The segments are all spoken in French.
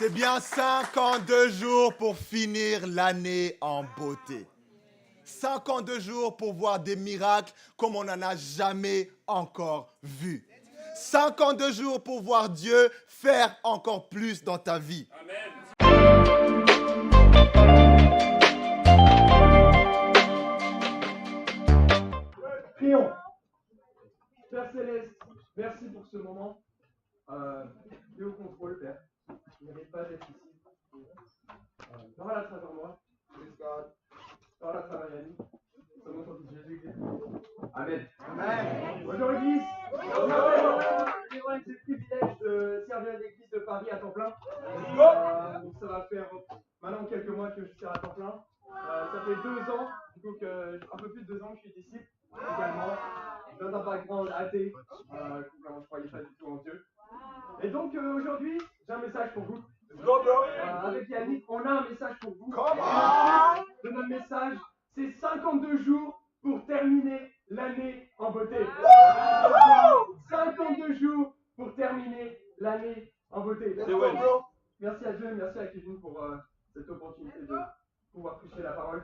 C'est bien 52 jours pour finir l'année en beauté. 52 jours pour voir des miracles comme on n'en a jamais encore vu. 52 jours pour voir Dieu faire encore plus dans ta vie. Prions. Père Céleste, merci pour ce moment. Tu es au contrôle, Père. Je n'arrive pas d'être ici. Parle à travers moi. Parle à travers Yannick. Au nom de Jésus. Amen. Amen. Bonjour Église. Je m'appelle Jérôme, c'est le privilège de servir à l'Église de Paris à temps plein. Donc ça va faire maintenant quelques mois que je sers à temps plein. Ça fait 2 ans, du coup, un peu plus de 2 ans que je suis disciple également. Dans un background athée, je ne croyais pas du tout en Dieu. Et donc aujourd'hui, j'ai un message pour vous. Avec Yannick, on a un message pour vous. Et notre message, c'est 52 jours pour terminer l'année en beauté. 52 jours pour terminer l'année en beauté. Merci à Dieu, merci à Kevin pour cette opportunité de pouvoir prêcher la parole.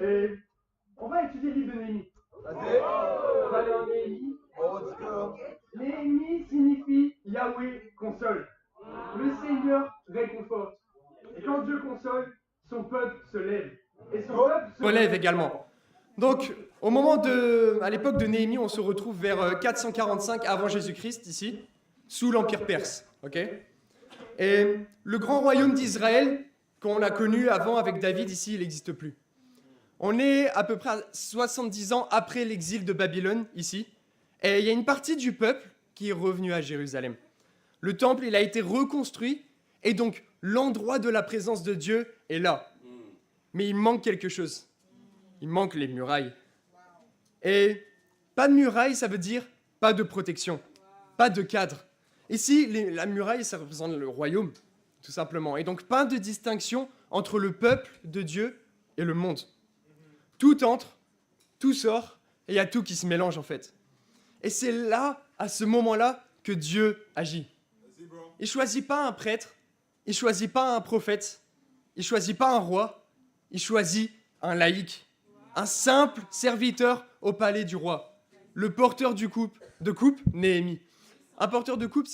Et on va étudier le livre de Néhémie. On va aller en Néhémie. Néhémie signifie Yahweh console. Le Seigneur réconforte. Et quand Dieu console, son peuple se lève. Et son peuple se relève également. Donc, à l'époque de Néhémie, on se retrouve vers 445 avant Jésus-Christ, ici, sous l'Empire perse. Et le grand royaume d'Israël, qu'on a connu avant avec David, ici, il n'existe plus. On est à peu près à 70 ans après l'exil de Babylone, ici. Et il y a une partie du peuple qui est revenue à Jérusalem. Le temple, il a été reconstruit, et donc l'endroit de la présence de Dieu est là. Mais il manque quelque chose. Il manque les murailles. Et pas de murailles, ça veut dire pas de protection, pas de cadre. Ici, la muraille, ça représente le royaume, tout simplement. Et donc pas de distinction entre le peuple de Dieu et le monde. Tout entre, tout sort, et il y a tout qui se mélange en fait. Et c'est là, à ce moment-là, que Dieu agit. Il ne choisit pas un prêtre, il ne choisit pas un prophète, il ne choisit pas un roi, il choisit un laïc, un simple serviteur au palais du roi, le porteur de coupe, Néhémie. Un porteur de coupe,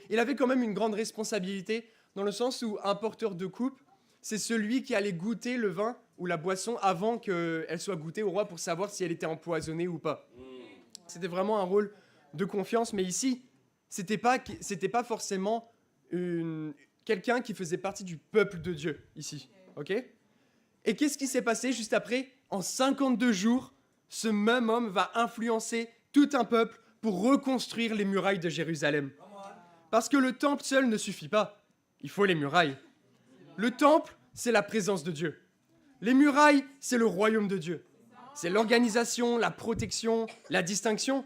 il avait quand même une grande responsabilité, dans le sens où un porteur de coupe, c'est celui qui allait goûter le vin ou la boisson avant qu'elle soit goûtée au roi pour savoir si elle était empoisonnée ou pas. C'était vraiment un rôle de confiance, mais ici, c'était pas forcément quelqu'un qui faisait partie du peuple de Dieu, ici. Et qu'est-ce qui s'est passé juste après? En 52 jours, ce même homme va influencer tout un peuple pour reconstruire les murailles de Jérusalem. Parce que le temple seul ne suffit pas. Il faut les murailles. Le temple, c'est la présence de Dieu. Les murailles, c'est le royaume de Dieu. C'est l'organisation, la protection, la distinction.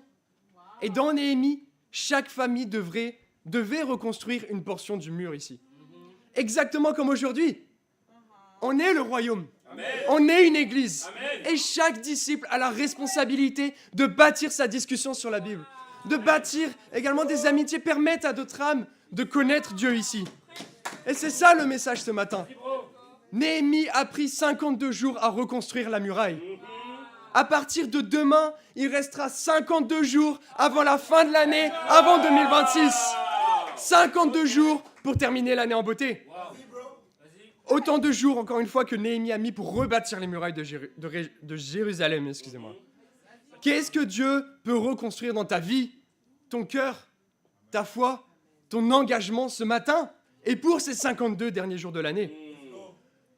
Et dans Néhémie, chaque famille devait reconstruire une portion du mur ici. Exactement comme aujourd'hui. On est le royaume. Amen. On est une église. Amen. Et chaque disciple a la responsabilité de bâtir sa discussion sur la Bible. De bâtir également des amitiés, permettre à d'autres âmes de connaître Dieu ici. Et c'est ça le message ce matin. Néhémie a pris 52 jours à reconstruire la muraille. À partir de demain, il restera 52 jours avant la fin de l'année, avant 2026. 52 jours pour terminer l'année en beauté. Autant de jours, encore une fois, que Néhémie a mis pour rebâtir les murailles de Jérusalem. Excusez-moi. Qu'est-ce que Dieu peut reconstruire dans ta vie, ton cœur, ta foi, ton engagement ce matin et pour ces 52 derniers jours de l'année?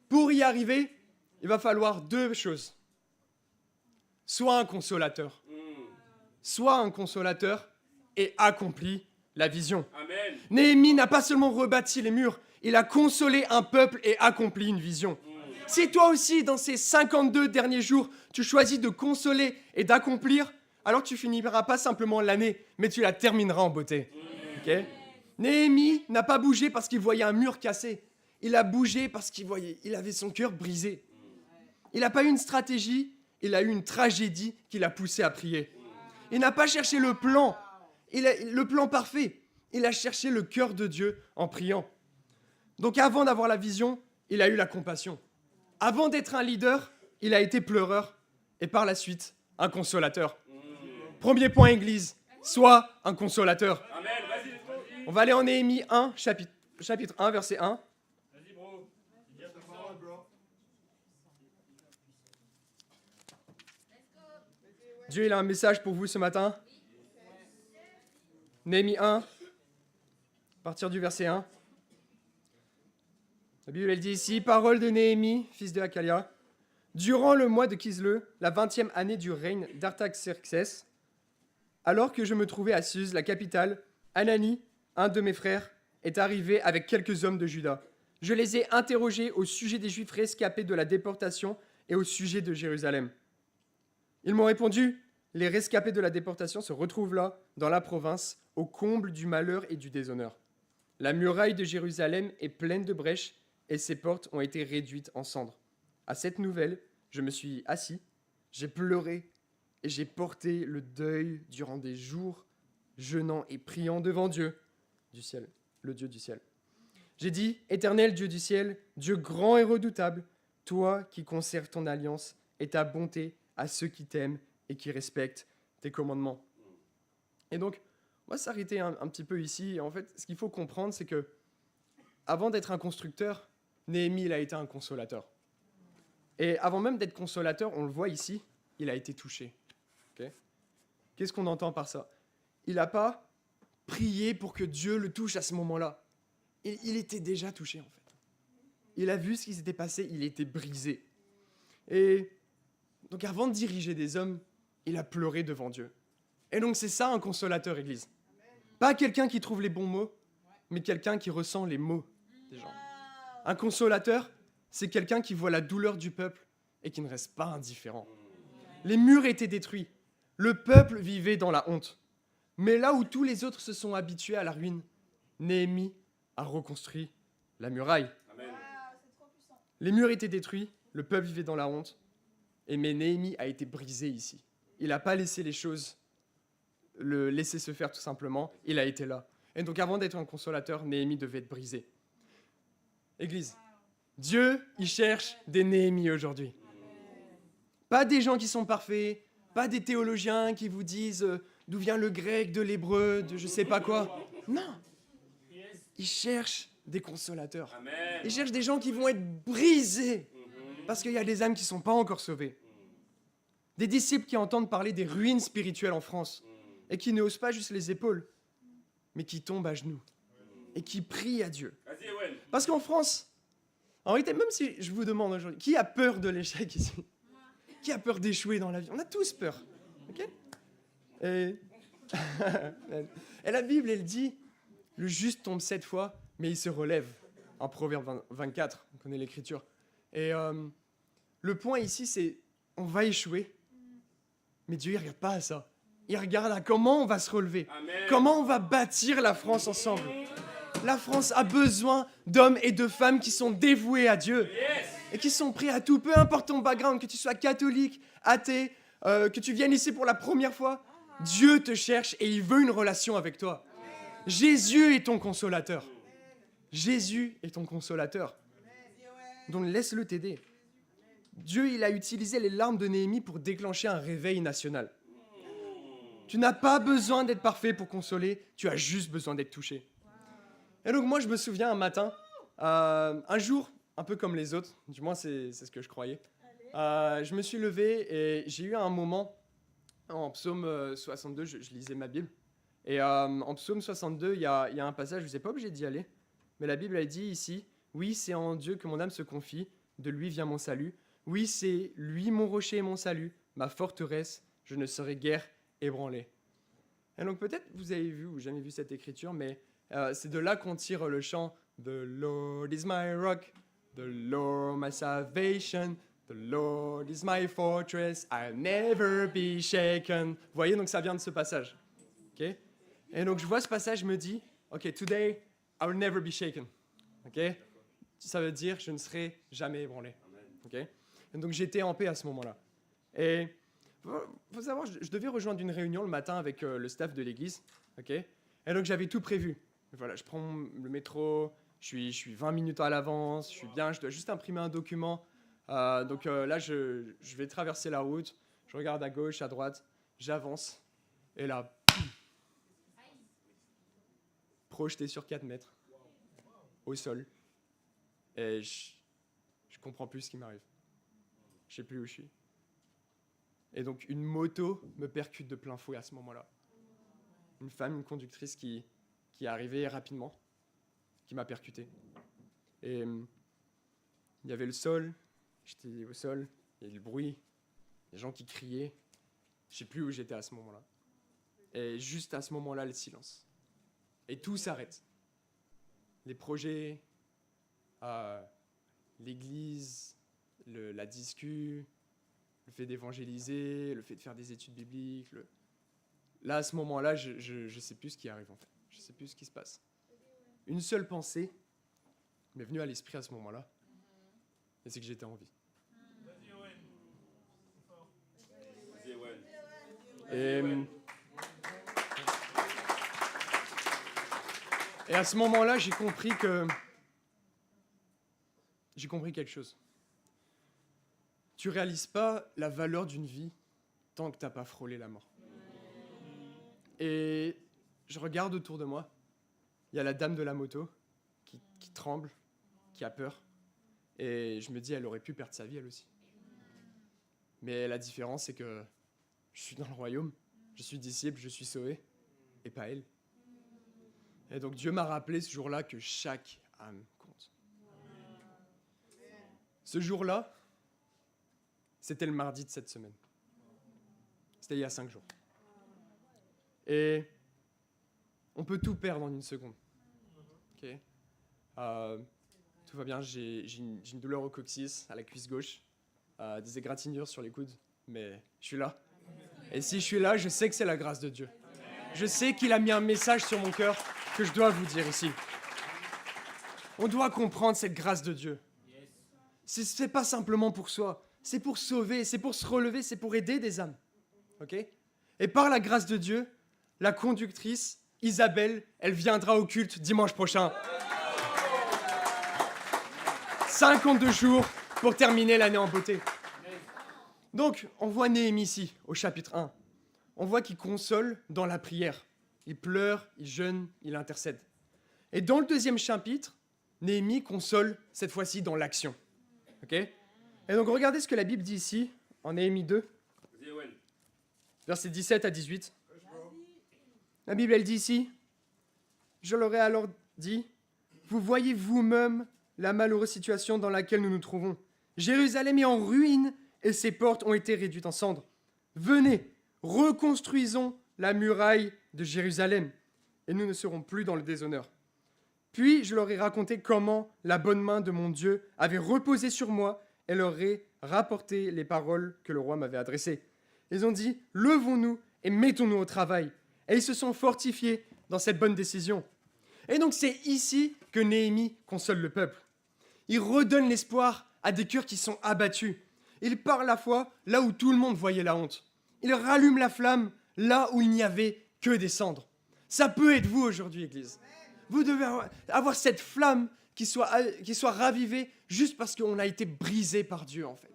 Pour y arriver, il va falloir 2 choses. Soit un consolateur. Soit un consolateur et accomplit la vision. Amen. Néhémie n'a pas seulement rebâti les murs, il a consolé un peuple et accompli une vision. Si toi aussi, dans ces 52 derniers jours, tu choisis de consoler et d'accomplir, alors tu finiras pas simplement l'année, mais tu la termineras en beauté. Néhémie n'a pas bougé parce qu'il voyait un mur cassé. Il a bougé parce il avait son cœur brisé. Il n'a pas eu une stratégie, il a eu une tragédie qui l'a poussé à prier. Il n'a pas cherché le plan parfait. Il a cherché le cœur de Dieu en priant. Donc avant d'avoir la vision, il a eu la compassion. Avant d'être un leader, il a été pleureur. Et par la suite, un consolateur. Premier point, Église, sois un consolateur. On va aller en Néhémie 1, chapitre 1, verset 1. Dieu, il a un message pour vous ce matin. Néhémie 1, à partir du verset 1. La Bible, elle dit ici, parole de Néhémie, fils de Hakalia. Durant le mois de Kislev, la 20e année du règne d'Artaxerxès, alors que je me trouvais à Suse, la capitale, Anani, un de mes frères, est arrivé avec quelques hommes de Juda. Je les ai interrogés au sujet des Juifs rescapés de la déportation et au sujet de Jérusalem. Ils m'ont répondu, les rescapés de la déportation se retrouvent là, dans la province, au comble du malheur et du déshonneur. La muraille de Jérusalem est pleine de brèches et ses portes ont été réduites en cendres. À cette nouvelle, je me suis assis, j'ai pleuré et j'ai porté le deuil durant des jours, jeûnant et priant devant Dieu du ciel, le Dieu du ciel. J'ai dit, Éternel Dieu du ciel, Dieu grand et redoutable, toi qui conserves ton alliance et ta bonté à ceux qui t'aiment et qui respectent tes commandements. Et donc, on va s'arrêter un petit peu ici. Et en fait, ce qu'il faut comprendre, c'est que avant d'être un constructeur, Néhémie, il a été un consolateur. Et avant même d'être consolateur, on le voit ici, il a été touché. Okay. Qu'est-ce qu'on entend par ça? Il n'a pas prié pour que Dieu le touche à ce moment-là. Il était déjà touché, en fait. Il a vu ce qui s'était passé, il était brisé. Et donc avant de diriger des hommes, il a pleuré devant Dieu. Et donc c'est ça un consolateur, Église. Pas quelqu'un qui trouve les bons mots, mais quelqu'un qui ressent les mots des gens. Un consolateur, c'est quelqu'un qui voit la douleur du peuple et qui ne reste pas indifférent. Les murs étaient détruits. Le peuple vivait dans la honte. Mais là où tous les autres se sont habitués à la ruine, Néhémie a reconstruit la muraille. Amen. Les murs étaient détruits, le peuple vivait dans la honte, mais Néhémie a été brisé ici. Il n'a pas laissé les choses le laisser se faire tout simplement, il a été là. Et donc avant d'être un consolateur, Néhémie devait être brisé. Église, Dieu, il cherche des Néhémies aujourd'hui. Pas des gens qui sont parfaits, pas des théologiens qui vous disent d'où vient le grec, de l'hébreu, de je sais pas quoi. Non. Il cherche des consolateurs. Amen. Il cherche des gens qui vont être brisés parce qu'il y a des âmes qui ne sont pas encore sauvées. Des disciples qui entendent parler des ruines spirituelles en France et qui ne haussent pas juste les épaules, mais qui tombent à genoux et qui prient à Dieu. Vas-y, Owen. Parce qu'en France, en réalité, même si je vous demande aujourd'hui, qui a peur de l'échec ici? Qui a peur d'échouer dans la vie? On a tous peur. Ok? Et la Bible, elle dit, le juste tombe 7 fois, mais il se relève. En Proverbe 24, on connaît l'écriture. Et le point ici, c'est, on va échouer, mais Dieu, il ne regarde pas à ça. Il regarde à comment on va se relever, Amen. comment on va bâtir la France ensemble. La France a besoin d'hommes et de femmes qui sont dévoués à Dieu et qui sont prêts à tout, peu importe ton background, que tu sois catholique, athée, que tu viennes ici pour la première fois. Dieu te cherche et il veut une relation avec toi. Jésus est ton consolateur. Jésus est ton consolateur. Donc laisse-le t'aider. Dieu, il a utilisé les larmes de Néhémie pour déclencher un réveil national. Tu n'as pas besoin d'être parfait pour consoler, tu as juste besoin d'être touché. Et donc moi, je me souviens un matin, un jour, un peu comme les autres, du moins c'est ce que je croyais, je me suis levé et j'ai eu un moment, en psaume 62, je lisais ma Bible, et en psaume 62, il y a un passage, je n'ai pas obligé d'y aller, mais la Bible a dit ici, « Oui, c'est en Dieu que mon âme se confie, de lui vient mon salut. Oui, c'est lui mon rocher et mon salut, ma forteresse, je ne serai guère ébranlé. » Et donc peut-être vous avez vu ou jamais vu cette écriture, mais c'est de là qu'on tire le chant « The Lord is my rock, the Lord my salvation, the Lord is my fortress, I'll never be shaken. » Vous voyez, donc ça vient de ce passage. Okay? Et donc je vois ce passage, je me dis « Ok, today, I will never be shaken. » Okay? Ça veut dire « Je ne serai jamais ébranlé. » Okay? Et donc j'étais en paix à ce moment-là. Et faut savoir, je devais rejoindre une réunion le matin avec le staff de l'église. Okay? Et donc j'avais tout prévu. Voilà, je prends le métro, Je suis 20 minutes à l'avance, je suis bien, je dois juste imprimer un document. Donc là, je vais traverser la route, je regarde à gauche, à droite, j'avance. Et là, projeté sur 4 mètres, au sol. Et je comprends plus ce qui m'arrive. Je sais plus où je suis. Et donc une moto me percute de plein fouet à ce moment-là. Une femme, une conductrice qui est arrivée rapidement, qui m'a percuté. Et il y avait le sol, j'étais au sol, il y avait du bruit, des gens qui criaient. Je sais plus où j'étais à ce moment-là. Et juste à ce moment-là, le silence. Et tout s'arrête. Les projets, l'église, la discu, le fait d'évangéliser, le fait de faire des études bibliques. Là, à ce moment-là, je sais plus ce qui arrive en fait. Je sais plus ce qui se passe. Une seule pensée m'est venue à l'esprit à ce moment-là, et c'est que j'étais en vie. Et à ce moment-là, j'ai compris quelque chose. Tu réalises pas la valeur d'une vie tant que t'as pas frôlé la mort. Et je regarde autour de moi. Il y a la dame de la moto qui tremble, qui a peur. Et je me dis, elle aurait pu perdre sa vie, elle aussi. Mais la différence, c'est que je suis dans le royaume, je suis disciple, je suis sauvé, et pas elle. Et donc Dieu m'a rappelé ce jour-là que chaque âme compte. Ce jour-là, c'était le mardi de cette semaine. C'était il y a 5 jours. Et on peut tout perdre en une seconde. Okay. Tout va bien, j'ai une douleur au coccyx, à la cuisse gauche, des égratignures sur les coudes, mais je suis là. Et si je suis là, je sais que c'est la grâce de Dieu. Je sais qu'il a mis un message sur mon cœur que je dois vous dire ici. On doit comprendre cette grâce de Dieu. C'est pas simplement pour soi, c'est pour sauver, c'est pour se relever, c'est pour aider des âmes. Okay. Et par la grâce de Dieu, la conductrice, Isabelle, elle viendra au culte dimanche prochain. 52 jours pour terminer l'année en beauté. Donc, on voit Néhémie ici, au chapitre 1. On voit qu'il console dans la prière. Il pleure, il jeûne, il intercède. Et dans le 2e chapitre, Néhémie console, cette fois-ci, dans l'action. Okay. Et donc, regardez ce que la Bible dit ici, en Néhémie 2, versets 17 à 18. La Bible, elle dit ici, « Je leur ai alors dit, vous voyez vous-même la malheureuse situation dans laquelle nous nous trouvons. Jérusalem est en ruine et ses portes ont été réduites en cendres. Venez, reconstruisons la muraille de Jérusalem et nous ne serons plus dans le déshonneur. » Puis je leur ai raconté comment la bonne main de mon Dieu avait reposé sur moi et leur ai rapporté les paroles que le roi m'avait adressées. Ils ont dit, « Levons-nous et mettons-nous au travail. » Et ils se sont fortifiés dans cette bonne décision. Et donc c'est ici que Néhémie console le peuple. Il redonne l'espoir à des cœurs qui sont abattus. Il parle la foi là où tout le monde voyait la honte. Il rallume la flamme là où il n'y avait que des cendres. Ça peut être vous aujourd'hui, Église. Vous devez avoir cette flamme qui soit ravivée juste parce qu'on a été brisé par Dieu, en fait.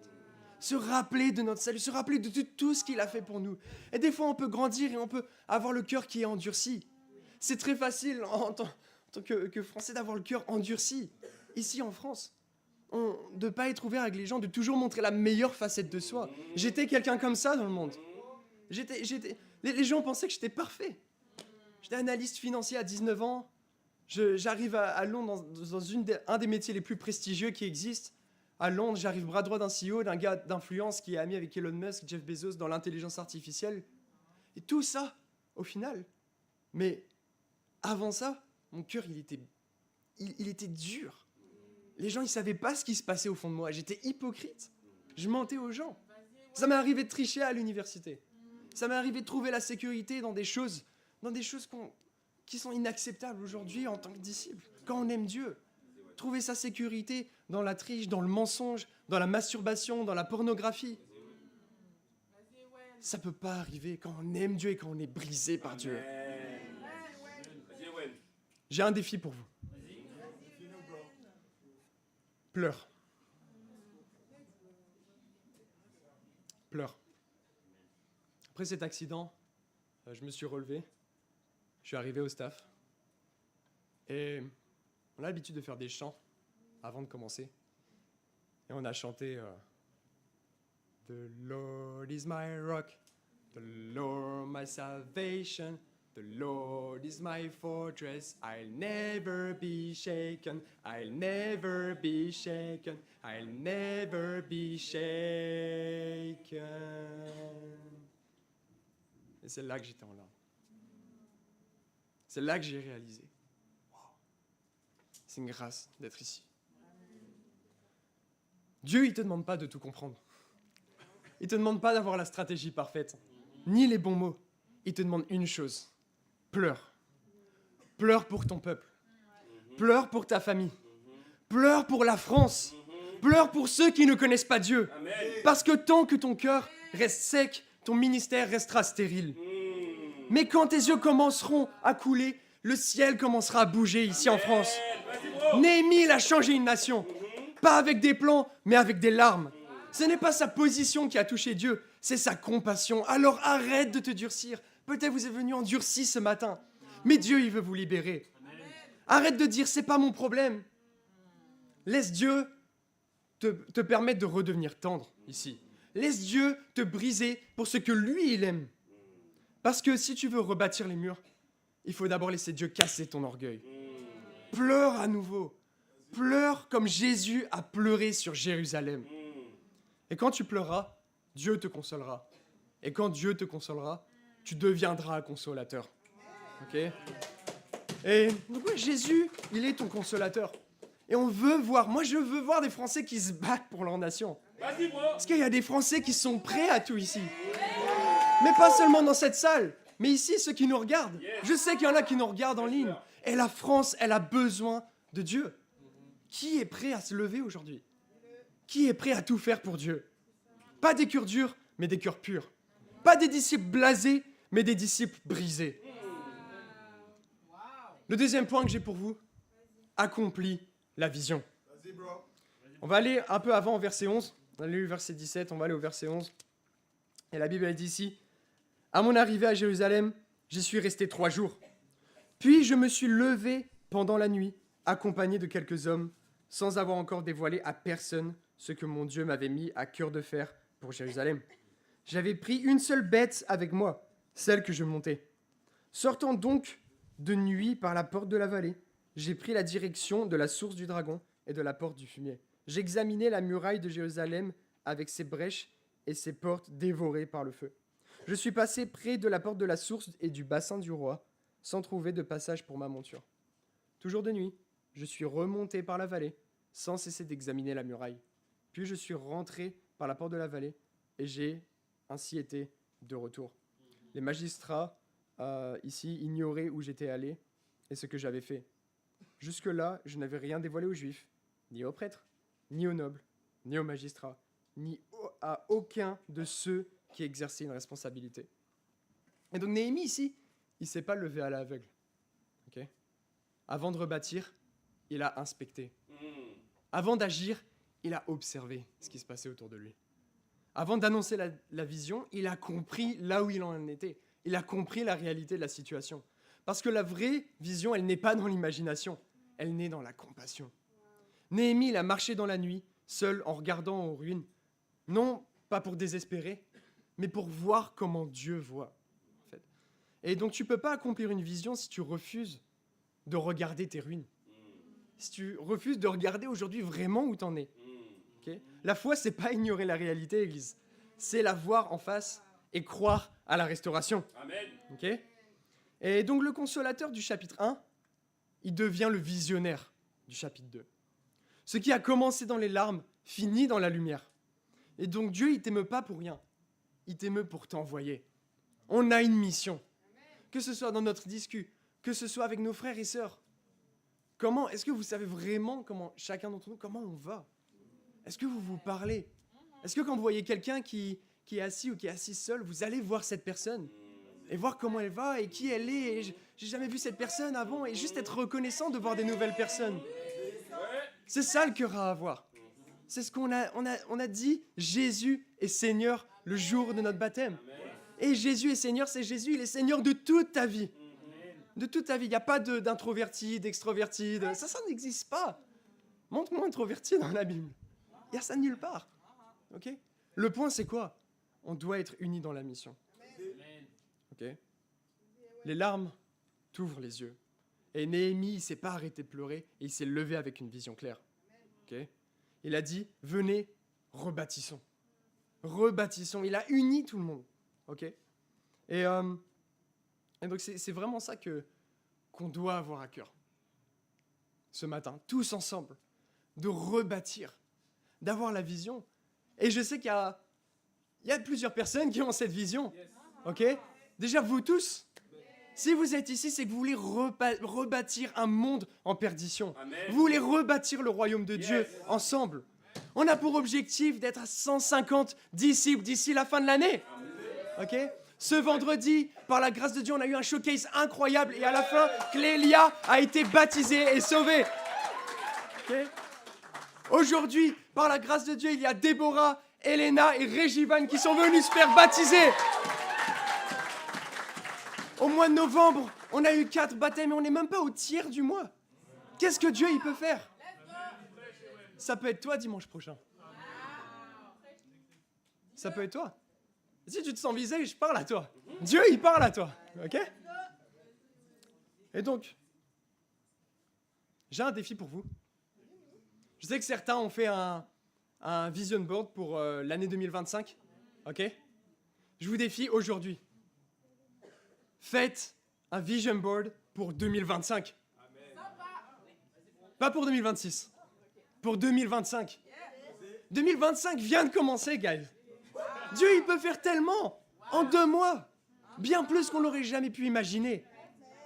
Se rappeler de notre salut, se rappeler de tout ce qu'il a fait pour nous. Et des fois, on peut grandir et on peut avoir le cœur qui est endurci. C'est très facile en tant que Français d'avoir le cœur endurci. Ici, en France, de ne pas être ouvert avec les gens, de toujours montrer la meilleure facette de soi. J'étais quelqu'un comme ça dans le monde. Les gens pensaient que j'étais parfait. J'étais analyste financier à 19 ans. J'arrive à Londres dans un des métiers les plus prestigieux qui existent. À Londres, j'arrive bras droit d'un CEO, d'un gars d'influence qui est ami avec Elon Musk, Jeff Bezos dans l'intelligence artificielle. Et tout ça, au final. Mais avant ça, mon cœur, il était dur. Les gens, ils savaient pas ce qui se passait au fond de moi. J'étais hypocrite. Je mentais aux gens. Ça m'est arrivé de tricher à l'université. Ça m'est arrivé de trouver la sécurité dans des choses qui sont inacceptables aujourd'hui en tant que disciple. Quand on aime Dieu, trouver sa sécurité dans la triche, dans le mensonge, dans la masturbation, dans la pornographie. Ça peut pas arriver quand on aime Dieu et quand on est brisé par Dieu. J'ai un défi pour vous. pleure. Pleure. Après cet accident, je me suis relevé, je suis arrivé au staff, et on a l'habitude de faire des chants avant de commencer. Et on a chanté The Lord is my rock, the Lord my salvation, the Lord is my fortress, I'll never be shaken, I'll never be shaken, I'll never be shaken. Et c'est là que j'étais en larmes. C'est là que j'ai réalisé. Wow. C'est une grâce d'être ici. Dieu, il ne te demande pas de tout comprendre. Il ne te demande pas d'avoir la stratégie parfaite, ni les bons mots. Il te demande une chose. Pleure. Pleure pour ton peuple. Pleure pour ta famille. Pleure pour la France. Pleure pour ceux qui ne connaissent pas Dieu. Parce que tant que ton cœur reste sec, ton ministère restera stérile. Mais quand tes yeux commenceront à couler, le ciel commencera à bouger ici en France. Néhémie, il a changé une nation. Pas avec des plans, mais avec des larmes. Ce n'est pas sa position qui a touché Dieu, c'est sa compassion. Alors arrête de te durcir. Peut-être vous êtes venu endurci ce matin, mais Dieu, il veut vous libérer. Arrête de dire, c'est pas mon problème. Laisse Dieu te permettre de redevenir tendre ici. Laisse Dieu te briser pour ce que lui, il aime. Parce que si tu veux rebâtir les murs, il faut d'abord laisser Dieu casser ton orgueil. Pleure à nouveau. Pleure comme Jésus a pleuré sur Jérusalem. Et quand tu pleureras, Dieu te consolera. Et quand Dieu te consolera, tu deviendras un consolateur. Ok ? Et donc ouais, Jésus, il est ton consolateur. Et on veut voir, moi je veux voir des Français qui se battent pour leur nation. Parce qu'il y a des Français qui sont prêts à tout ici. Mais pas seulement dans cette salle, mais ici, ceux qui nous regardent. Je sais qu'il y en a qui nous regardent en ligne. Et la France, elle a besoin de Dieu. Qui est prêt à se lever aujourd'hui ? Qui est prêt à tout faire pour Dieu ? Pas des cœurs durs, mais des cœurs purs. Pas des disciples blasés, mais des disciples brisés. Le deuxième point que j'ai pour vous, accomplis la vision. On va aller un peu avant au verset 11. On a lu le verset 17, on va aller au verset 11. Et la Bible elle dit ici, « À mon arrivée à Jérusalem, j'y suis resté 3 jours. Puis je me suis levé pendant la nuit, accompagné de quelques hommes, sans avoir encore dévoilé à personne ce que mon Dieu m'avait mis à cœur de faire pour Jérusalem. J'avais pris une seule bête avec moi, celle que je montais. Sortant donc de nuit par la porte de la vallée, j'ai pris la direction de la source du dragon et de la porte du fumier. J'examinais la muraille de Jérusalem avec ses brèches et ses portes dévorées par le feu. Je suis passé près de la porte de la source et du bassin du roi, sans trouver de passage pour ma monture. Toujours de nuit, je suis remonté par la vallée, sans cesser d'examiner la muraille. Puis je suis rentré par la porte de la vallée, et j'ai ainsi été de retour. Les magistrats, ici, ignoraient où j'étais allé et ce que j'avais fait. Jusque-là, je n'avais rien dévoilé aux Juifs, ni aux prêtres, ni aux nobles, ni aux magistrats, ni à aucun de ceux qui exerçaient une responsabilité. Et donc Néhémie, ici, il ne s'est pas levé à l'aveugle. Okay ? Avant de rebâtir, il a inspecté. Avant d'agir, il a observé ce qui se passait autour de lui. Avant d'annoncer la vision, il a compris là où il en était. Il a compris la réalité de la situation. Parce que la vraie vision, elle n'est pas dans l'imagination, elle naît dans la compassion. Néhémie, il a marché dans la nuit, seul, en regardant aux ruines. Non, pas pour désespérer, mais pour voir comment Dieu voit. En fait. Et donc, tu ne peux pas accomplir une vision si tu refuses de regarder tes ruines. Si tu refuses de regarder aujourd'hui vraiment où tu en es. Okay ? La foi, ce n'est pas ignorer la réalité, Église. C'est la voir en face et croire à la restauration. Amen. Okay ? Et donc, le consolateur du chapitre 1, il devient le visionnaire du chapitre 2. Ce qui a commencé dans les larmes finit dans la lumière. Et donc, Dieu, il ne t'aime pas pour rien. Il t'aime pour t'envoyer. On a une mission. Que ce soit dans notre discu, que ce soit avec nos frères et sœurs. Comment, est-ce que vous savez vraiment comment, chacun d'entre nous, comment on va ? Est-ce que vous vous parlez ? Est-ce que quand vous voyez quelqu'un qui est assis ou qui est assis seul, vous allez voir cette personne et voir comment elle va et qui elle est. Et j'ai jamais vu cette personne avant et juste être reconnaissant de voir des nouvelles personnes. C'est ça le cœur à avoir. C'est ce qu'on a dit, Jésus est Seigneur le jour de notre baptême. Et Jésus est Seigneur, c'est Jésus, il est Seigneur de toute ta vie. De toute ta vie. Il n'y a pas d'introverti, d'extroverti. Ça n'existe pas. Montre-moi introverti dans la Bible. Il y a ça nulle part. Ok ? Le point, c'est quoi ? On doit être unis dans la mission. Ok ? Les larmes t'ouvrent les yeux. Et Néhémie, il ne s'est pas arrêté de pleurer et il s'est levé avec une vision claire. Ok ? Il a dit, venez, rebâtissons. Rebâtissons. Il a uni tout le monde. Ok ? Et donc, c'est vraiment ça qu'on doit avoir à cœur. Ce matin, tous ensemble, de rebâtir, d'avoir la vision. Et je sais qu'il y a plusieurs personnes qui ont cette vision. Ok ? Déjà, vous tous, si vous êtes ici, c'est que vous voulez rebâtir un monde en perdition. Amen. Vous voulez rebâtir le royaume de Dieu ensemble. On a pour objectif d'être à 150 disciples d'ici la fin de l'année. Ok ? Ce vendredi, par la grâce de Dieu, on a eu un showcase incroyable et à la fin, Clélia a été baptisée et sauvée. Ok ? Aujourd'hui, par la grâce de Dieu, il y a Déborah, Elena et Régivan qui sont venus se faire baptiser. Au mois de novembre, on a eu 4 baptêmes et on n'est même pas au tiers du mois. Qu'est-ce que Dieu il peut faire ? Ça peut être toi dimanche prochain. Ça peut être toi. Si tu te sens visé, je parle à toi. Dieu, il parle à toi. Ok ? Et donc, j'ai un défi pour vous. Je sais que certains ont fait un vision board pour l'année 2025. Ok ? Je vous défie aujourd'hui. Faites un vision board pour 2025. Pas pour 2026. Pour 2025. 2025 vient de commencer, guys. Dieu, il peut faire tellement en 2 mois. Bien plus qu'on l'aurait jamais pu imaginer.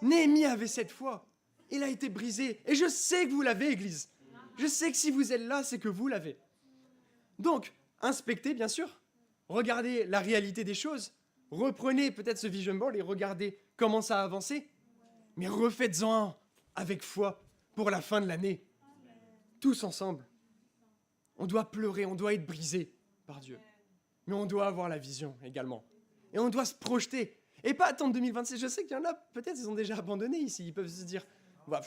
Néhémie avait cette foi. Il a été brisé. Et je sais que vous l'avez, Église. Je sais que si vous êtes là, c'est que vous l'avez. Donc, inspectez, bien sûr. Regardez la réalité des choses. Reprenez peut-être ce vision board et regardez comment ça a avancé. Mais refaites-en un avec foi pour la fin de l'année. Tous ensemble. On doit pleurer, on doit être brisé par Dieu. Mais on doit avoir la vision également. Et on doit se projeter. Et pas attendre 2026. Je sais qu'il y en a, peut-être ils ont déjà abandonné ici. Ils peuvent se dire, bah,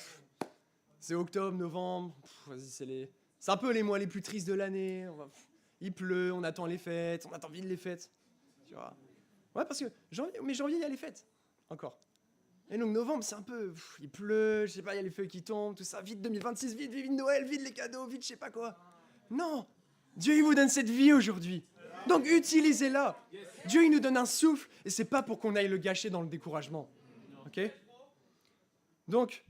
c'est octobre, novembre, vas-y, c'est un peu les mois les plus tristes de l'année. Il pleut, on attend les fêtes, on attend vite les fêtes. Tu vois. Ouais, parce que janvier, il y a les fêtes, encore. Et donc novembre, c'est un peu, il pleut, je sais pas, il y a les feuilles qui tombent, tout ça, vite 2026, vite Noël, vite les cadeaux, vite je sais pas quoi. Non, Dieu il vous donne cette vie aujourd'hui. Donc utilisez-la. Dieu il nous donne un souffle et c'est pas pour qu'on aille le gâcher dans le découragement. Ok ? Donc,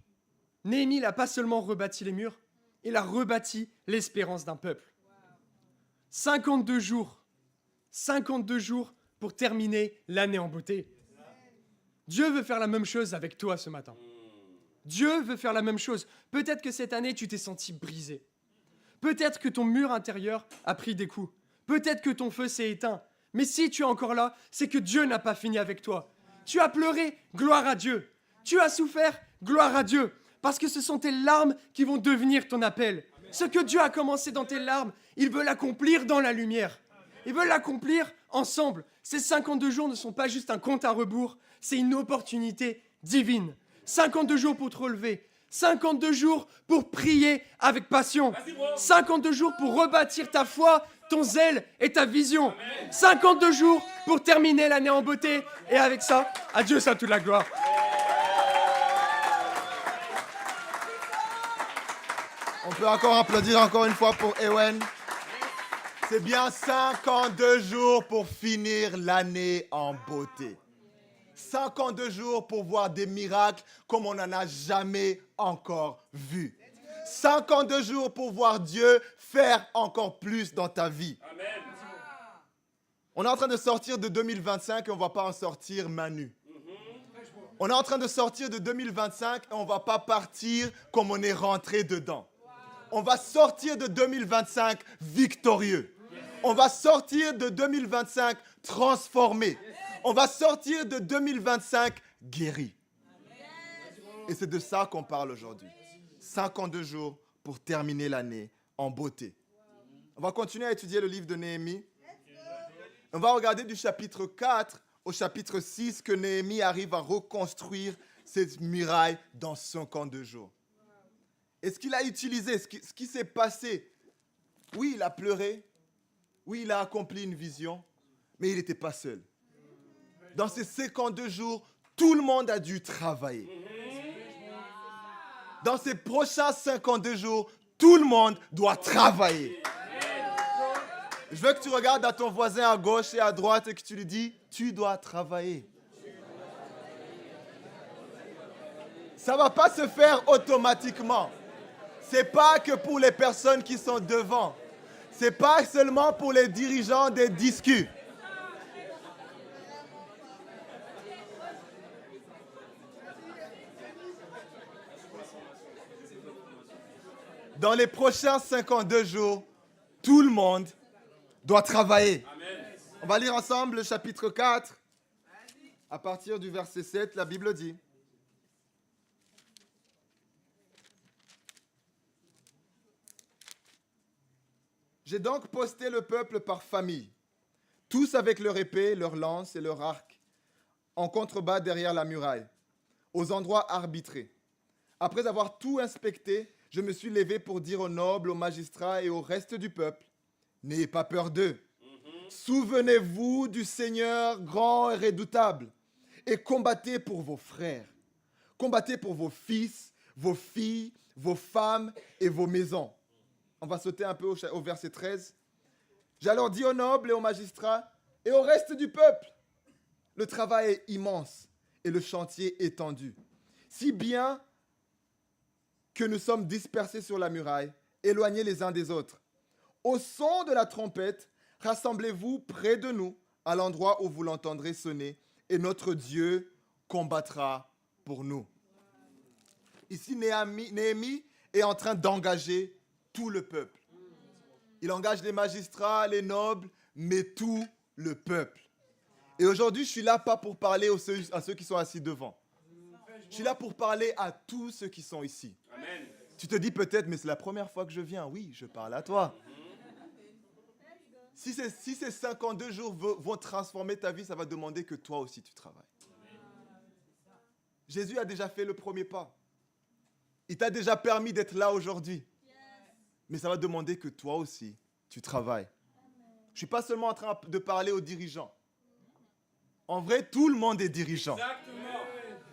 Néhémie n'a pas seulement rebâti les murs, il a rebâti l'espérance d'un peuple. 52 jours pour terminer l'année en beauté. Dieu veut faire la même chose avec toi ce matin. Dieu veut faire la même chose. Peut-être que cette année, tu t'es senti brisé. Peut-être que ton mur intérieur a pris des coups. Peut-être que ton feu s'est éteint. Mais si tu es encore là, c'est que Dieu n'a pas fini avec toi. Tu as pleuré, gloire à Dieu. Tu as souffert, gloire à Dieu. Parce que ce sont tes larmes qui vont devenir ton appel. Ce que Dieu a commencé dans tes larmes, il veut l'accomplir dans la lumière. Il veut l'accomplir ensemble. Ces 52 jours ne sont pas juste un compte à rebours, c'est une opportunité divine. 52 jours pour te relever. 52 jours pour prier avec passion. 52 jours pour rebâtir ta foi, ton zèle et ta vision. 52 jours pour terminer l'année en beauté. Et avec ça, à Dieu soit toute la gloire. On peut encore applaudir encore une fois pour Ewen. C'est bien 52 jours pour finir l'année en beauté. 52 jours pour voir des miracles comme on n'en a jamais encore vu. 52 jours pour voir Dieu faire encore plus dans ta vie. Amen. On est en train de sortir de 2025 et on ne va pas en sortir main nue. On est en train de sortir de 2025 et on ne va pas partir comme on est rentré dedans. On va sortir de 2025 victorieux. On va sortir de 2025 transformé. On va sortir de 2025 guéri. Et c'est de ça qu'on parle aujourd'hui. 52 jours pour terminer l'année en beauté. On va continuer à étudier le livre de Néhémie. On va regarder du chapitre 4 au chapitre 6 que Néhémie arrive à reconstruire cette muraille dans 52 jours. Et ce qu'il a utilisé, ce qui s'est passé, oui, il a pleuré, oui, il a accompli une vision, mais il n'était pas seul. Dans ces 52 jours, tout le monde a dû travailler. Dans ces prochains 52 jours, tout le monde doit travailler. Je veux que tu regardes à ton voisin à gauche et à droite et que tu lui dis, tu dois travailler. Ça ne va pas se faire automatiquement. Ce n'est pas que pour les personnes qui sont devant. Ce n'est pas seulement pour les dirigeants des discus. Dans les prochains 52 jours, tout le monde doit travailler. Amen. On va lire ensemble le chapitre 4. À partir du verset 7, la Bible dit: J'ai donc posté le peuple par famille, tous avec leur épée, leur lance et leur arc, en contrebas derrière la muraille, aux endroits arbitrés. Après avoir tout inspecté, je me suis levé pour dire aux nobles, aux magistrats et au reste du peuple: n'ayez pas peur d'eux. Souvenez-vous du Seigneur grand et redoutable et combattez pour vos frères. Combattez pour vos fils, vos filles, vos femmes et vos maisons. On va sauter un peu au verset 13. J'ai alors dit aux nobles et aux magistrats et au reste du peuple: le travail est immense et le chantier étendu, si bien que nous sommes dispersés sur la muraille, éloignés les uns des autres. Au son de la trompette, rassemblez-vous près de nous, à l'endroit où vous l'entendrez sonner, et notre Dieu combattra pour nous. Ici, Néhémie est en train d'engager tout le peuple. Il engage les magistrats, les nobles, mais tout le peuple. Et aujourd'hui, je suis là pas pour parler à ceux qui sont assis devant. Je suis là pour parler à tous ceux qui sont ici. Amen. Tu te dis peut-être, mais c'est la première fois que je viens. Oui, je parle à toi. Si ces 52 jours vont transformer ta vie, ça va demander que toi aussi tu travailles. Jésus a déjà fait le premier pas. Il t'a déjà permis d'être là aujourd'hui. Mais ça va demander que toi aussi tu travailles. Je ne suis pas seulement en train de parler aux dirigeants. En vrai, tout le monde est dirigeant. Exactement.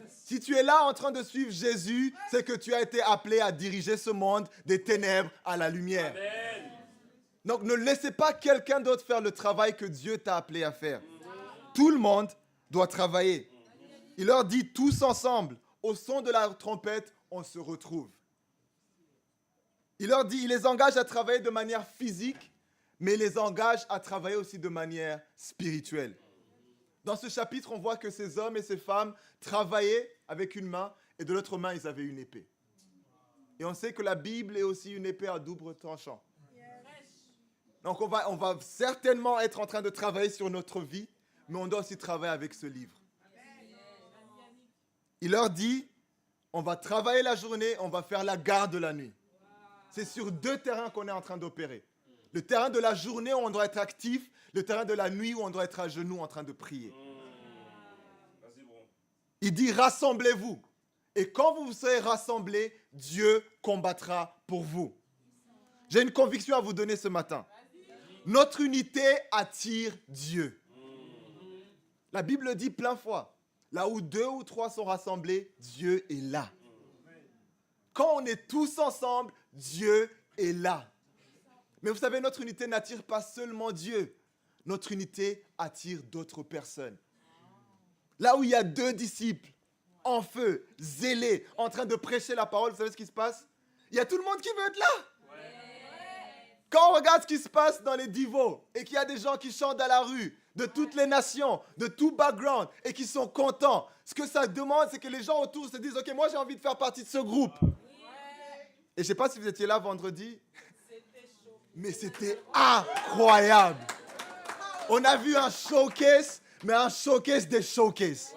Si tu es là en train de suivre Jésus, c'est que tu as été appelé à diriger ce monde des ténèbres à la lumière. Amen. Donc ne laissez pas quelqu'un d'autre faire le travail que Dieu t'a appelé à faire. Tout le monde doit travailler. Il leur dit tous ensemble, au son de la trompette, on se retrouve. Il leur dit, il les engage à travailler de manière physique, mais il les engage à travailler aussi de manière spirituelle. Dans ce chapitre, on voit que ces hommes et ces femmes travaillaient avec une main et de l'autre main, ils avaient une épée. Et on sait que la Bible est aussi une épée à double tranchant. Donc on va certainement être en train de travailler sur notre vie, mais on doit aussi travailler avec ce livre. Il leur dit, on va travailler la journée, on va faire la garde la nuit. C'est sur deux terrains qu'on est en train d'opérer. Le terrain de la journée où on doit être actif, le terrain de la nuit où on doit être à genoux en train de prier. Il dit rassemblez-vous. Et quand vous serez rassemblés, Dieu combattra pour vous. J'ai une conviction à vous donner ce matin. Notre unité attire Dieu. La Bible dit plein de fois, là où 2 ou 3 sont rassemblés, Dieu est là. Quand on est tous ensemble, Dieu est là. Mais vous savez, notre unité n'attire pas seulement Dieu. Notre unité attire d'autres personnes. Là où il y a 2 disciples, en feu, zélés, en train de prêcher la parole, vous savez ce qui se passe? Il y a tout le monde qui veut être là. Quand on regarde ce qui se passe dans les divos et qu'il y a des gens qui chantent à la rue, de toutes les nations, de tout background, et qui sont contents, ce que ça demande, c'est que les gens autour se disent « Ok, moi j'ai envie de faire partie de ce groupe. » Et je ne sais pas si vous étiez là vendredi, mais c'était incroyable. On a vu un showcase, mais un showcase des showcases.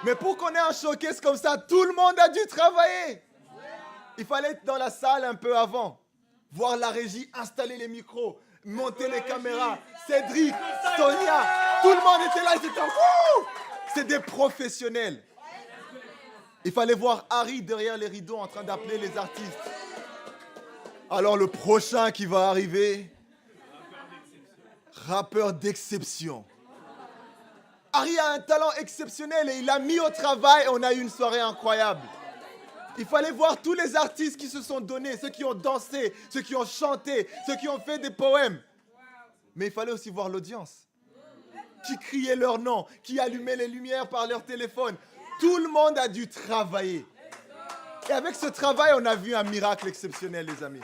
Mais pour qu'on ait un showcase comme ça, tout le monde a dû travailler. Il fallait être dans la salle un peu avant, voir la régie, installer les micros, monter les caméras. Cédric, Sonia, tout le monde était là, ils étaient wouh! C'est des professionnels. Il fallait voir Harry derrière les rideaux en train d'appeler les artistes. Alors le prochain qui va arriver, rappeur d'exception. Harry a un talent exceptionnel et il l'a mis au travail et on a eu une soirée incroyable. Il fallait voir tous les artistes qui se sont donnés, ceux qui ont dansé, ceux qui ont chanté, ceux qui ont fait des poèmes. Mais il fallait aussi voir l'audience, qui criait leur nom, qui allumait les lumières par leur téléphone. Tout le monde a dû travailler. Et avec ce travail, on a vu un miracle exceptionnel, les amis.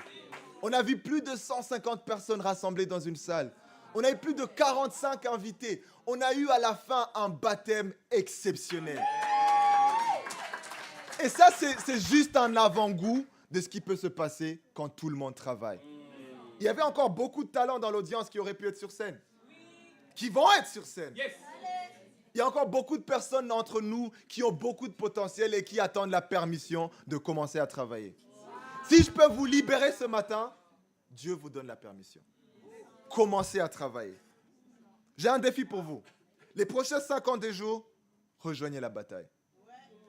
On a vu plus de 150 personnes rassemblées dans une salle. On a eu plus de 45 invités. On a eu à la fin un baptême exceptionnel. Et ça, c'est juste un avant-goût de ce qui peut se passer quand tout le monde travaille. Il y avait encore beaucoup de talents dans l'audience qui auraient pu être sur scène, qui vont être sur scène. Il y a encore beaucoup de personnes d'entre nous qui ont beaucoup de potentiel et qui attendent la permission de commencer à travailler. Si je peux vous libérer ce matin, Dieu vous donne la permission. Commencez à travailler. J'ai un défi pour vous. Les prochains 50 jours, rejoignez la bataille.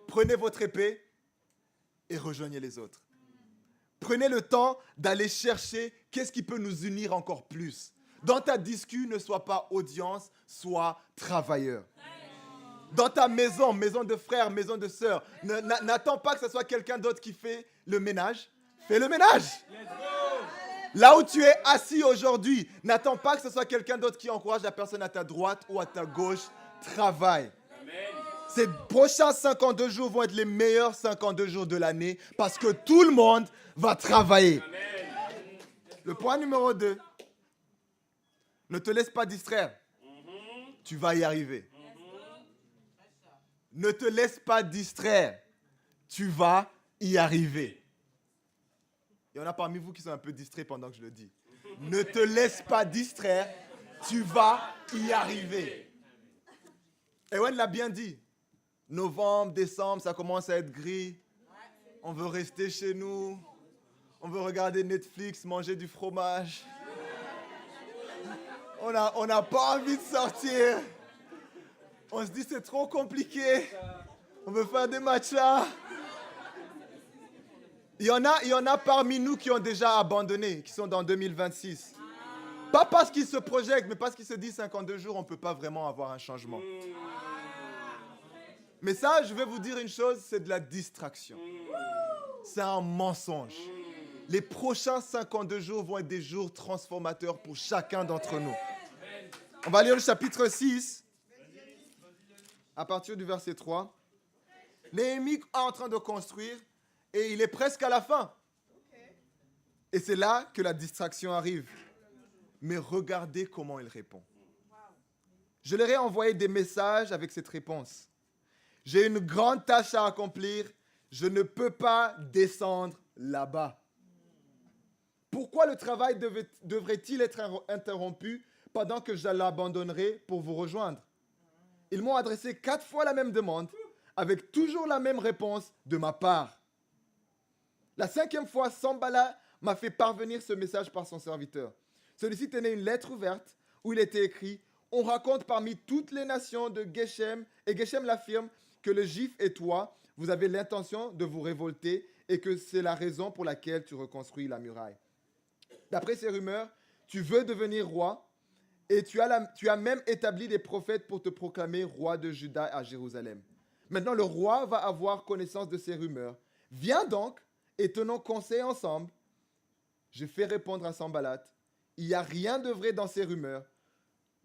Prenez votre épée et rejoignez les autres. Prenez le temps d'aller chercher qu'est-ce qui peut nous unir encore plus. Dans ta discussion, ne sois pas audience, sois travailleur. Dans ta maison, maison de frères, maison de sœurs, n'attends pas que ce soit quelqu'un d'autre qui fait le ménage. Fais le ménage. Là où tu es assis aujourd'hui, n'attends pas que ce soit quelqu'un d'autre qui encourage la personne à ta droite ou à ta gauche. Travaille. Ces prochains 52 jours vont être les meilleurs 52 jours de l'année parce que tout le monde va travailler. Le point numéro 2, ne te laisse pas distraire. Tu vas y arriver. Ne te laisse pas distraire. Tu vas y arriver. Il y en a parmi vous qui sont un peu distraits pendant que je le dis. Ne te laisse pas distraire. Tu vas y arriver. Ewen l'a bien dit. Novembre, décembre, ça commence à être gris. On veut rester chez nous. On veut regarder Netflix, manger du fromage. On n'a pas envie de sortir. On se dit c'est trop compliqué. On veut faire des matchs-là. Il y en a parmi nous qui ont déjà abandonné, qui sont dans 2026. Pas parce qu'ils se projettent, mais parce qu'ils se disent 52 jours, on ne peut pas vraiment avoir un changement. Mais ça, je vais vous dire une chose, c'est de la distraction. C'est un mensonge. Les prochains 52 jours vont être des jours transformateurs pour chacun d'entre nous. On va lire le chapitre 6, à partir du verset 3. Néhémie est en train de construire et il est presque à la fin. Et c'est là que la distraction arrive. Mais regardez comment il répond. Je leur ai envoyé des messages avec cette réponse. J'ai une grande tâche à accomplir. Je ne peux pas descendre là-bas. Pourquoi le travail devrait-il être interrompu pendant que je l'abandonnerai pour vous rejoindre? Ils m'ont adressé 4 fois la même demande, avec toujours la même réponse de ma part. La 5e fois, Sanballat m'a fait parvenir ce message par son serviteur. Celui-ci tenait une lettre ouverte où il était écrit « On raconte parmi toutes les nations de Geshem, et Geshem l'affirme, que le Juif et toi, vous avez l'intention de vous révolter et que c'est la raison pour laquelle tu reconstruis la muraille. D'après ces rumeurs, tu veux devenir roi et tu as même établi des prophètes pour te proclamer roi de Juda à Jérusalem. Maintenant, le roi va avoir connaissance de ces rumeurs. Viens donc et tenons conseil ensemble. Je fais répondre à Sanballat. Il n'y a rien de vrai dans ces rumeurs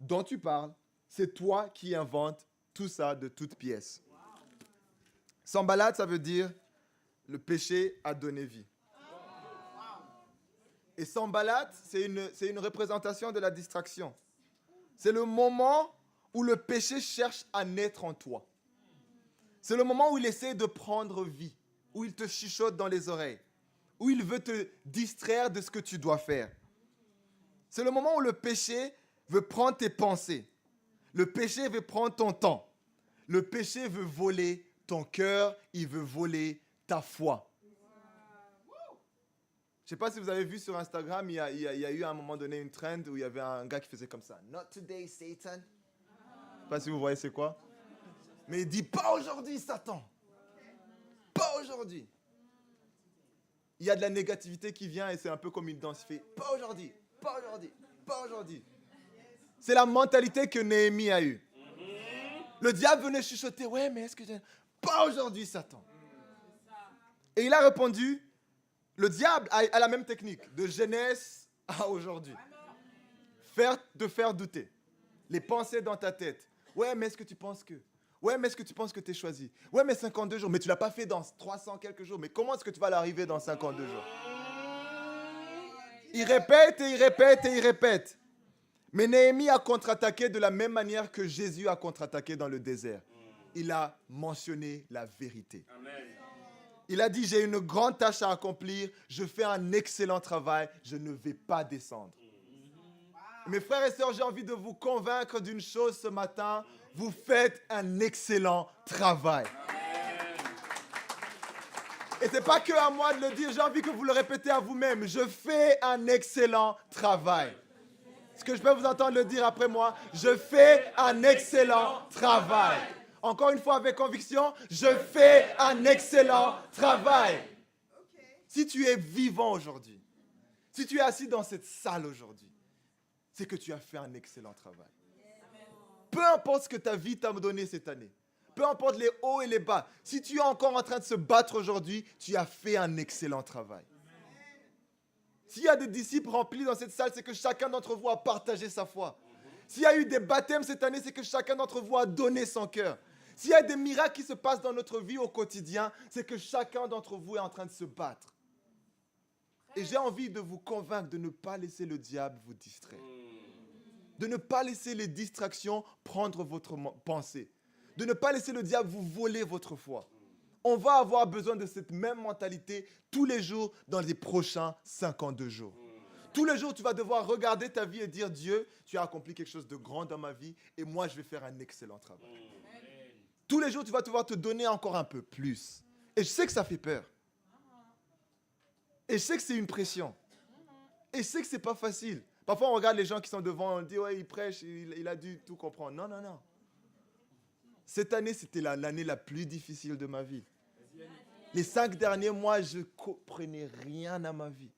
dont tu parles. C'est toi qui inventes tout ça de toutes pièces. Sanballat, ça veut dire le péché a donné vie. Et Sanballat, c'est une représentation de la distraction. C'est le moment où le péché cherche à naître en toi. C'est le moment où il essaie de prendre vie, où il te chuchote dans les oreilles, où il veut te distraire de ce que tu dois faire. C'est le moment où le péché veut prendre tes pensées. Le péché veut prendre ton temps. Le péché veut voler ton cœur, il veut voler ta foi. Je ne sais pas si vous avez vu sur Instagram, il y a eu à un moment donné une trend où il y avait un gars qui faisait comme ça. Not today, Satan. Je ne sais pas si vous voyez c'est quoi. Mais il dit pas aujourd'hui, Satan. Pas aujourd'hui. Il y a de la négativité qui vient et c'est un peu comme une danse. Il fait pas aujourd'hui, pas aujourd'hui, pas aujourd'hui. C'est la mentalité que Néhémie a eue. Le diable venait chuchoter, ouais, mais est-ce que... Pas aujourd'hui, Satan. Et il a répondu, le diable a la même technique, de jeunesse à aujourd'hui. Te faire douter. Les pensées dans ta tête. Ouais, mais est-ce que tu penses que... Ouais, mais est-ce que tu penses que tu es choisi? Ouais, mais 52 jours. Mais tu ne l'as pas fait dans 300 quelques jours. Mais comment est-ce que tu vas l'arriver dans 52 jours? Il répète et il répète et il répète. Mais Néhémie a contre-attaqué de la même manière que Jésus a contre-attaqué dans le désert. Il a mentionné la vérité. Il a dit, j'ai une grande tâche à accomplir. Je fais un excellent travail. Je ne vais pas descendre. Mes frères et sœurs, j'ai envie de vous convaincre d'une chose ce matin. Vous faites un excellent travail. Et ce n'est pas que à moi de le dire, j'ai envie que vous le répétez à vous-même. Je fais un excellent travail. Est-ce que je peux vous entendre le dire après moi? Je fais un excellent travail. Encore une fois avec conviction, je fais un excellent travail. Si tu es vivant aujourd'hui, si tu es assis dans cette salle aujourd'hui, c'est que tu as fait un excellent travail. Peu importe ce que ta vie t'a donné cette année, peu importe les hauts et les bas, si tu es encore en train de se battre aujourd'hui, tu as fait un excellent travail. S'il y a des disciples remplis dans cette salle, c'est que chacun d'entre vous a partagé sa foi. S'il y a eu des baptêmes cette année, c'est que chacun d'entre vous a donné son cœur. S'il y a des miracles qui se passent dans notre vie au quotidien, c'est que chacun d'entre vous est en train de se battre. Et j'ai envie de vous convaincre de ne pas laisser le diable vous distraire. De ne pas laisser les distractions prendre votre pensée. De ne pas laisser le diable vous voler votre foi. On va avoir besoin de cette même mentalité tous les jours dans les prochains 52 jours. Tous les jours, tu vas devoir regarder ta vie et dire, Dieu, tu as accompli quelque chose de grand dans ma vie et moi, je vais faire un excellent travail. Tous les jours, tu vas devoir te donner encore un peu plus. Et je sais que ça fait peur. Et je sais que c'est une pression. Et je sais que ce n'est pas facile. Parfois, on regarde les gens qui sont devant, on dit, ouais, il prêche, il a dû tout comprendre. Non, non, non. Cette année, c'était l'année la plus difficile de ma vie. Les 5 derniers mois, je ne comprenais rien à ma vie.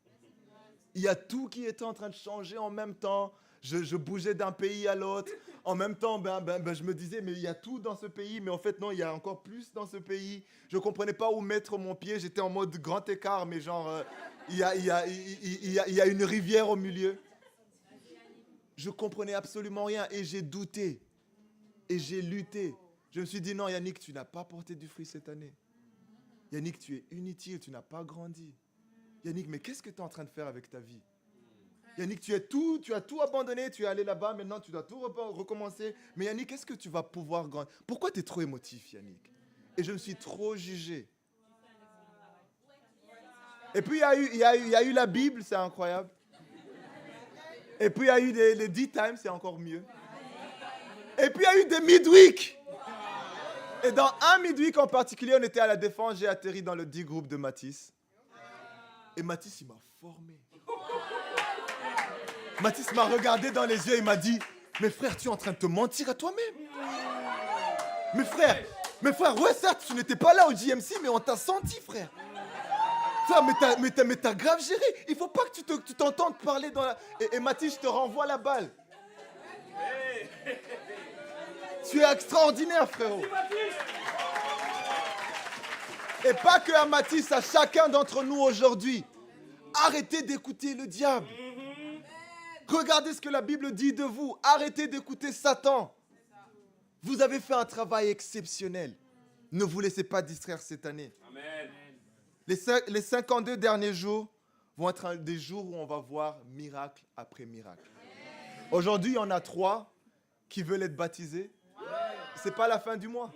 Il y a tout qui était en train de changer en même temps. Je bougeais d'un pays à l'autre. En même temps, je me disais, mais il y a tout dans ce pays. Mais en fait, non, il y a encore plus dans ce pays. Je ne comprenais pas où mettre mon pied. J'étais en mode grand écart, mais genre, il y a une rivière au milieu. Je ne comprenais absolument rien et j'ai douté. Et j'ai lutté. Je me suis dit, non, Yannick, tu n'as pas porté du fruit cette année. Yannick, tu es inutile, tu n'as pas grandi. Yannick, mais qu'est-ce que tu es en train de faire avec ta vie? Yannick, tu as tout abandonné, tu es allé là-bas, maintenant tu dois tout recommencer. Mais Yannick, est-ce que tu vas pouvoir grandir? Pourquoi tu es trop émotif, Yannick? Et je me suis trop jugé. Et puis il y a eu la Bible, c'est incroyable. Et puis il y a eu les 10 times, c'est encore mieux. Et puis il y a eu des midweek. Et dans un midweek en particulier, on était à la Défense, j'ai atterri dans le 10 groupe de Mathis. Et Mathis, il m'a formé. Mathis m'a regardé dans les yeux et il m'a dit, mais frère, tu es en train de te mentir à toi-même. Mais frère, ouais, certes, tu n'étais pas là au GMC, mais on t'a senti, frère. Frère, mais t'as grave géré. Il faut pas que tu t'entendes parler dans la... Et Mathis, je te renvoie la balle. Tu es extraordinaire, frérot. Et pas que à Mathis, à chacun d'entre nous aujourd'hui. Arrêtez d'écouter le diable. Regardez ce que la Bible dit de vous. Arrêtez d'écouter Satan. Vous avez fait un travail exceptionnel. Ne vous laissez pas distraire cette année. Amen. Les 52 derniers jours vont être des jours où on va voir miracle après miracle. Aujourd'hui, il y en a 3 qui veulent être baptisés. Ce n'est pas la fin du mois.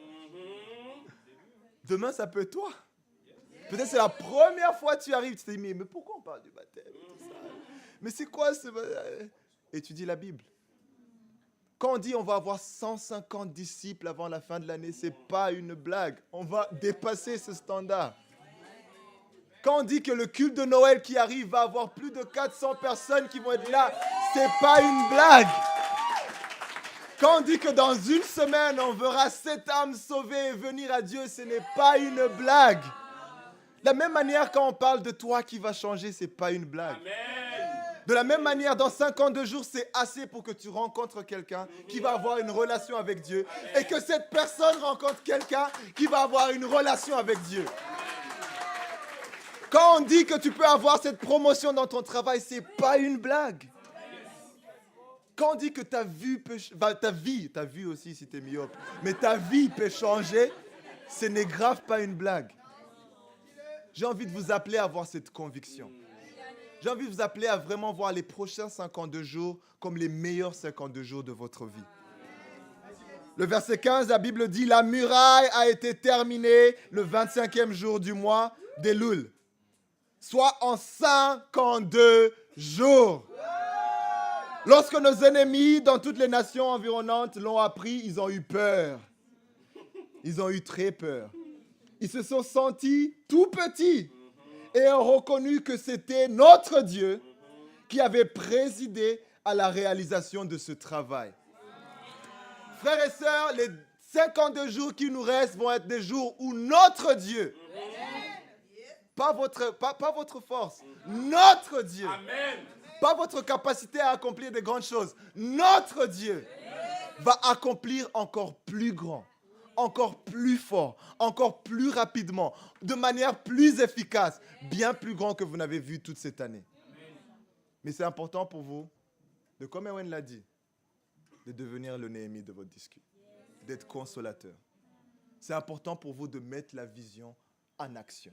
Demain, ça peut être toi. Peut-être c'est la première fois que tu arrives. Tu te dis, mais pourquoi on parle du baptême? Mais c'est quoi ce... Étudie la Bible. Quand on dit on va avoir 150 disciples avant la fin de l'année, ce n'est pas une blague. On va dépasser ce standard. Quand on dit que le culte de Noël qui arrive va avoir plus de 400 personnes qui vont être là, c'est pas une blague. Quand on dit que dans une semaine, on verra 7 âmes sauvées et venir à Dieu, ce n'est pas une blague. De la même manière, quand on parle de toi qui va changer, ce n'est pas une blague. De la même manière, dans 52 jours, c'est assez pour que tu rencontres quelqu'un qui va avoir une relation avec Dieu et que cette personne rencontre quelqu'un qui va avoir une relation avec Dieu. Quand on dit que tu peux avoir cette promotion dans ton travail, ce n'est pas une blague. Quand on dit que ta vie peut aussi si tu es myope, mais ta vie peut changer, ce n'est grave pas une blague. J'ai envie de vous appeler à avoir cette conviction. J'ai envie de vous appeler à vraiment voir les prochains 52 jours comme les meilleurs 52 jours de votre vie. Le verset 15, la Bible dit « La muraille a été terminée le 25e jour du mois d'Elul, soit en 52 jours. » Lorsque nos ennemis dans toutes les nations environnantes l'ont appris, ils ont eu peur. Ils ont eu très peur. Ils se sont sentis tout petits et ont reconnu que c'était notre Dieu qui avait présidé à la réalisation de ce travail. Frères et sœurs, les 52 jours qui nous restent vont être des jours où notre Dieu, pas votre force, notre Dieu, pas votre capacité à accomplir de grandes choses, notre Dieu va accomplir encore plus grand, encore plus fort, encore plus rapidement, de manière plus efficace, bien plus grand que vous n'avez vu toute cette année. Mais c'est important pour vous, comme Ewen l'a dit, de devenir le Néhémie de votre discours, d'être consolateur. C'est important pour vous de mettre la vision en action.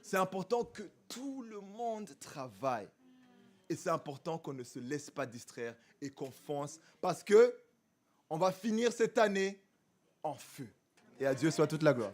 C'est important que tout le monde travaille. Et c'est important qu'on ne se laisse pas distraire et qu'on fonce parce que on va finir cette année en feu. Et à Dieu soit toute la gloire.